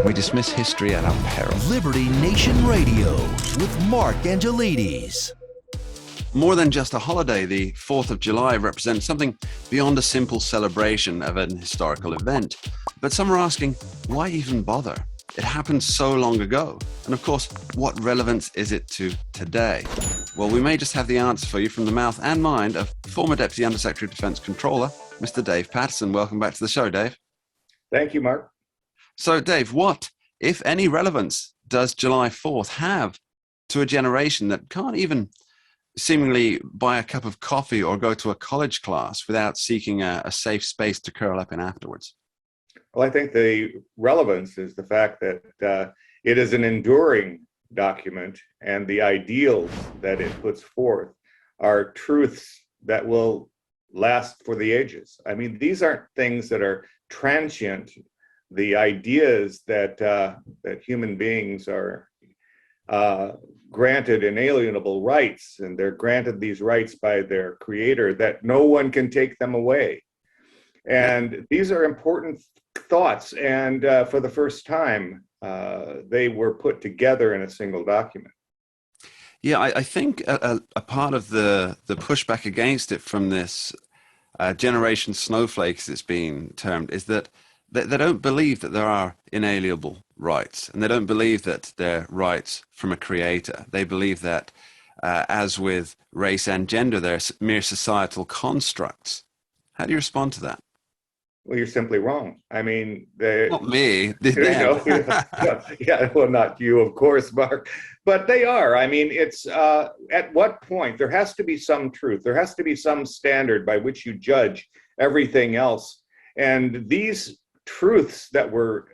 We dismiss history at our peril. Liberty Nation Radio with Mark Angelides. More than just a holiday, the 4th of July represents something beyond a simple celebration of an historical event. But some are asking, why even bother? It happened so long ago. And of course, what relevance is it to today? Well, we may just have the answer for you from the mouth and mind of former Deputy Undersecretary of Defence Controller, Mr. Dave Patterson. Welcome back to the show, Dave. Thank you, Mark. So, Dave, what, if any, relevance does July 4th have to a generation that can't even seemingly buy a cup of coffee or go to a college class without seeking a safe space to curl up in afterwards? Well, I think the relevance is the fact that it is an enduring document, and the ideals that it puts forth are truths that will last for the ages. I mean, these aren't things that are transient. The ideas that human beings are granted inalienable rights, and they're granted these rights by their creator, that no one can take them away. And these are important thoughts, and for the first time, they were put together in a single document. Yeah, I think a part of the pushback against it from this generation snowflakes, it's been termed, is that they don't believe that there are inalienable rights, and they don't believe that they're rights from a creator. They believe that, as with race and gender, they're mere societal constructs. How do you respond to that? Well, you're simply wrong. I mean, they not me. Yeah, well, not you, of course, Mark, but they are. I mean, it's at what point there has to be some truth. There has to be some standard by which you judge everything else. And these truths that were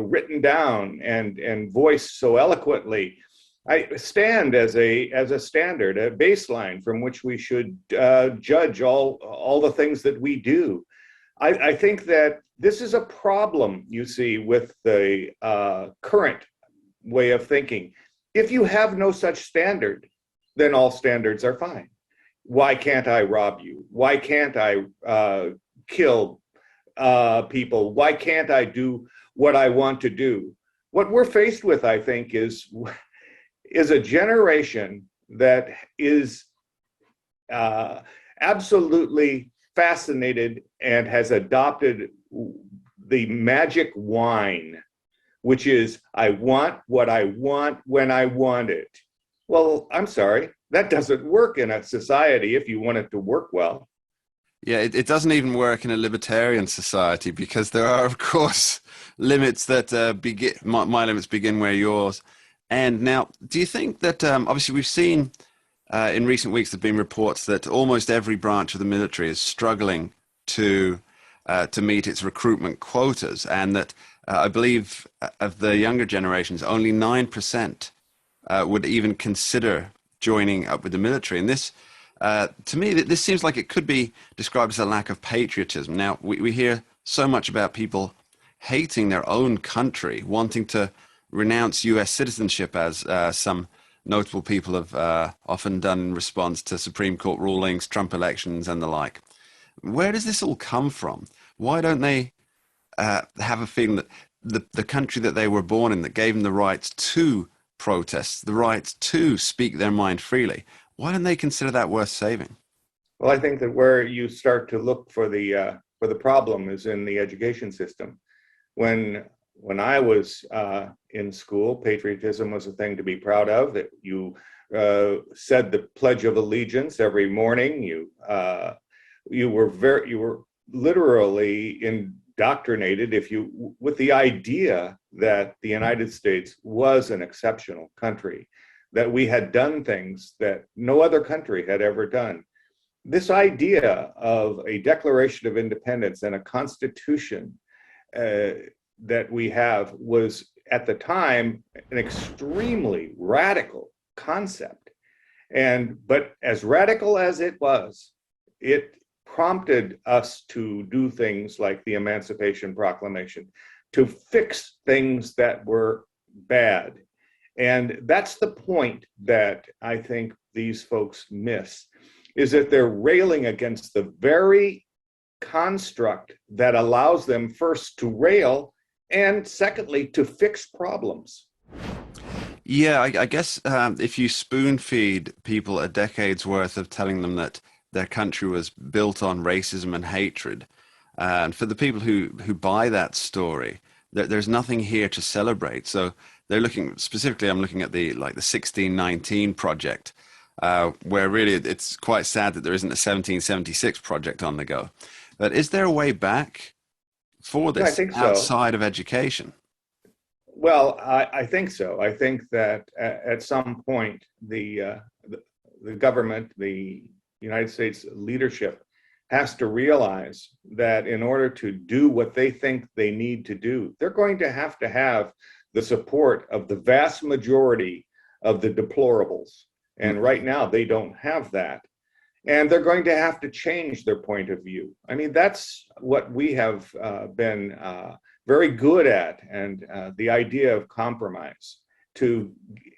written down and voiced so eloquently, I stand as a standard, a baseline from which we should judge all the things that we do. I think that this is a problem, you see, with the current way of thinking. If you have no such standard, then all standards are fine. Why can't I rob you? Why can't I kill people? Why can't I do what I want to do? What we're faced with, I think, is a generation that is absolutely fascinated and has adopted the magic wine, which is, I want what I want when I want it. Well, I'm sorry, that doesn't work in a society if you want it to work well. Yeah, it doesn't even work in a libertarian society, because there are, of course, limits that begin. My limits begin where yours end. Now, do you think that obviously we've seen in recent weeks there've been reports that almost every branch of the military is struggling to meet its recruitment quotas, and that I believe of the younger generations, only 9% would even consider joining up with the military. And this, to me, this seems like it could be described as a lack of patriotism. Now, we hear so much about people hating their own country, wanting to renounce U.S. citizenship, as some notable people have often done in response to Supreme Court rulings, Trump elections, and the like. Where does this all come from? Why don't they have a feeling that the country that they were born in, that gave them the rights to protest, the rights to speak their mind freely, why don't they consider that worth saving? Well, I think that where you start to look for the problem is in the education system. When I was in school, patriotism was a thing to be proud of. You said the Pledge of Allegiance every morning. You were literally indoctrinated with the idea that the United States was an exceptional country, that we had done things that no other country had ever done. This idea of a Declaration of Independence and a Constitution that we have was, at the time, an extremely radical concept. But as radical as it was, it prompted us to do things like the Emancipation Proclamation, to fix things that were bad. And that's the point that I think these folks miss, is that they're railing against the very construct that allows them first to rail and secondly, to fix problems. Yeah, I guess if you spoon feed people a decade's worth of telling them that their country was built on racism and hatred, and for the people who buy that story, there's nothing here to celebrate. So they're looking specifically. I'm looking at the 1619 project, where really it's quite sad that there isn't a 1776 project on the go. But is there a way back for Yeah, I this think so. outside of education? Well, I think so. I think that at some point the government, the United States leadership, has to realize that in order to do what they think they need to do, they're going to have the support of the vast majority of the deplorables. And right now, they don't have that. And they're going to have to change their point of view. I mean, that's what we have been very good at, and the idea of compromise to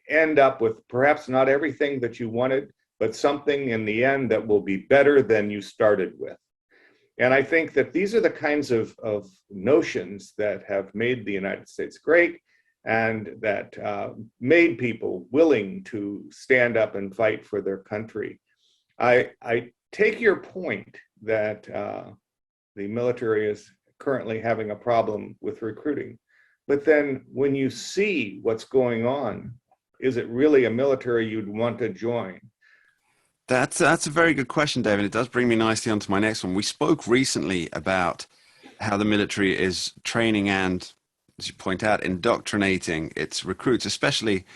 end up with perhaps not everything that you wanted, but something in the end that will be better than you started with. And I think that these are the kinds of notions that have made the United States great, and that made people willing to stand up and fight for their country. I take your point that the military is currently having a problem with recruiting, but then when you see what's going on, is it really a military you'd want to join? That's a very good question, David. It does bring me nicely onto my next one. We spoke recently about how the military is training and, as you point out, indoctrinating its recruits, especially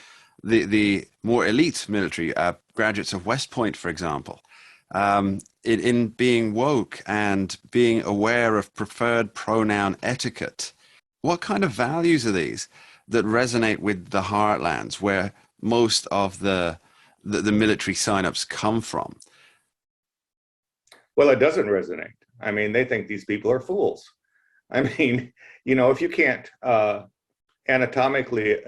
the more elite military, graduates of West Point, for example, in being woke and being aware of preferred pronoun etiquette. What kind of values are these that resonate with the heartlands where most of the military signups come from? Well, it doesn't resonate. I mean, they think these people are fools. I mean, if you can't anatomically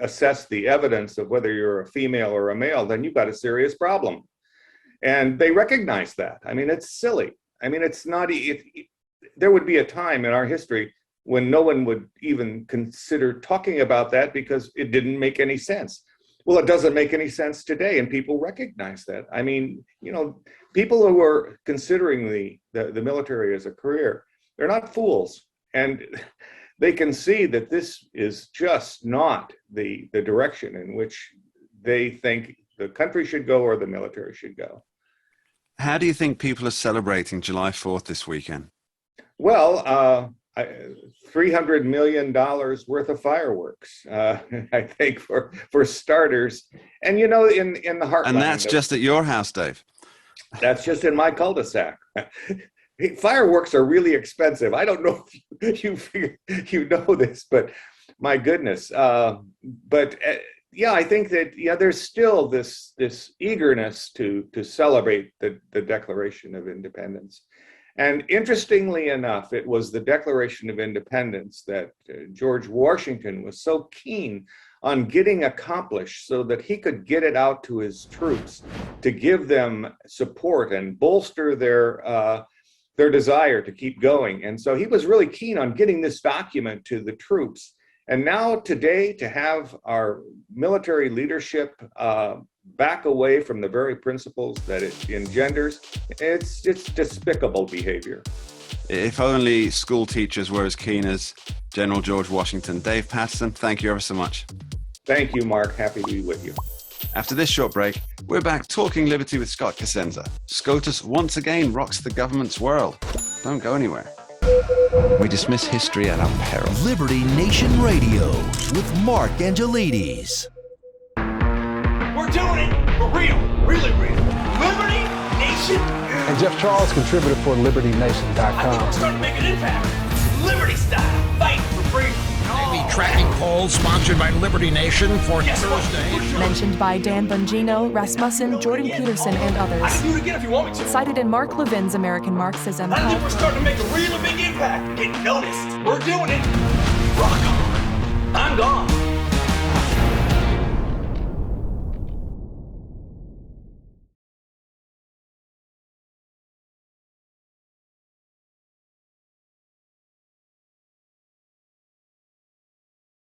assess the evidence of whether you're a female or a male, then you've got a serious problem. And they recognize that. I mean, it's silly. I mean, it's not, there would be a time in our history when no one would even consider talking about that because it didn't make any sense. Well, it doesn't make any sense today, and people recognize that. I mean, people who are considering the military as a career, they're not fools. And they can see that this is just not the direction in which they think the country should go or the military should go. How do you think people are celebrating July 4th this weekend? Well, $300 million worth of fireworks, I think, for starters. And, in the heartland. And that's just at your house, Dave. That's just in my cul-de-sac. Fireworks are really expensive. I don't know if you know this, but my goodness. Yeah, I think that there's still this eagerness to celebrate the Declaration of Independence. And interestingly enough, it was the Declaration of Independence that George Washington was so keen on getting accomplished so that he could get it out to his troops to give them support and bolster their desire to keep going. And so he was really keen on getting this document to the troops. And now today, to have our military leadership back away from the very principles that it engenders, it's despicable behavior. If only school teachers were as keen as General George Washington. Dave Patterson, thank you ever so much. Thank you, Mark. Happy to be with you. After this short break, we're back talking liberty with Scott Cosenza. SCOTUS once again rocks the government's world. Don't go anywhere. We dismiss history at our peril. Liberty Nation Radio with Mark Angelides. We're doing it for real, really real. Liberty Nation. And Jeff Charles, contributor for LibertyNation.com. I think we're starting to make an impact. Liberty style, fight for freedom. The tracking poll sponsored by Liberty Nation for Thursday. Mentioned by Dan Bongino, Rasmussen, Jordan Peterson, and I others. can do it again if you want me to. Cited in Mark Levin's American Marxism. I think we're starting to make a really big impact. Get noticed. We're doing it. Rock on.